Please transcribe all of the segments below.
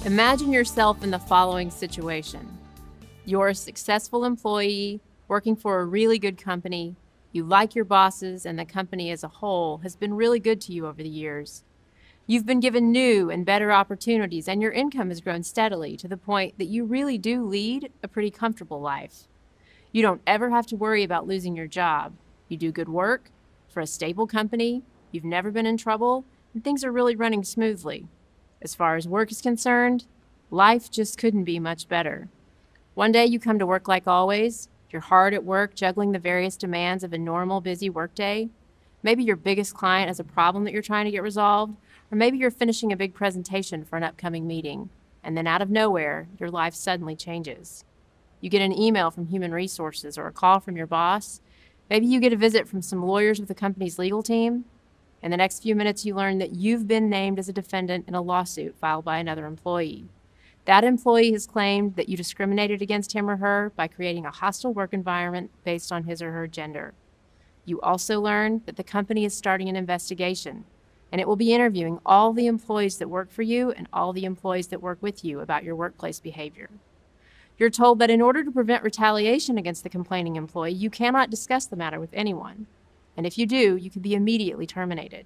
Imagine yourself in the following situation. You're a successful employee working for a really good company. You like your bosses, and the company as a whole has been really good to you over the years. You've been given new and better opportunities, and your income has grown steadily to the point that you really do lead a pretty comfortable life. You don't ever have to worry about losing your job. You do good work for a stable company, you've never been in trouble, and things are really running smoothly. As far as work is concerned, life just couldn't be much better. One day you come to work like always. You're hard at work, juggling the various demands of a normal, busy workday. Maybe your biggest client has a problem that you're trying to get resolved, or maybe you're finishing a big presentation for an upcoming meeting, and then out of nowhere, your life suddenly changes. You get an email from Human Resources or a call from your boss. Maybe you get a visit from some lawyers with the company's legal team. In the next few minutes, you learn that you've been named as a defendant in a lawsuit filed by another employee. That employee has claimed that you discriminated against him or her by creating a hostile work environment based on his or her gender. You also learn that the company is starting an investigation, and it will be interviewing all the employees that work for you and all the employees that work with you about your workplace behavior. You're told that in order to prevent retaliation against the complaining employee, you cannot discuss the matter with anyone. And if you do, you could be immediately terminated.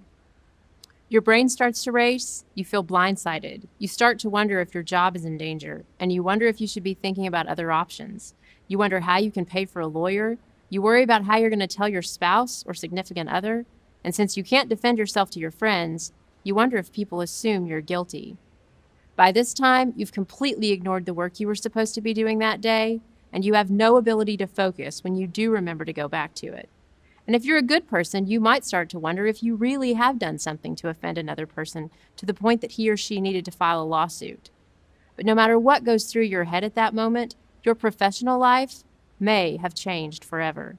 Your brain starts to race, you feel blindsided, you start to wonder if your job is in danger, and you wonder if you should be thinking about other options. You wonder how you can pay for a lawyer, you worry about how you're going to tell your spouse or significant other, and since you can't defend yourself to your friends, you wonder if people assume you're guilty. By this time, you've completely ignored the work you were supposed to be doing that day, and you have no ability to focus when you do remember to go back to it. And if you're a good person, you might start to wonder if you really have done something to offend another person to the point that he or she needed to file a lawsuit. But no matter what goes through your head at that moment, your professional life may have changed forever.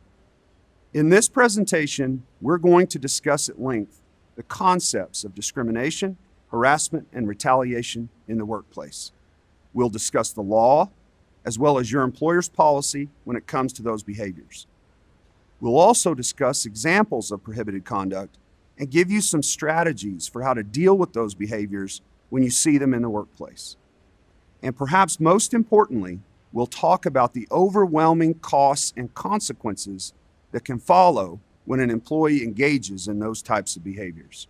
In this presentation, we're going to discuss at length the concepts of discrimination, harassment, and retaliation in the workplace. We'll discuss the law, as well as your employer's policy when it comes to those behaviors. We'll also discuss examples of prohibited conduct and give you some strategies for how to deal with those behaviors when you see them in the workplace. And perhaps most importantly, we'll talk about the overwhelming costs and consequences that can follow when an employee engages in those types of behaviors.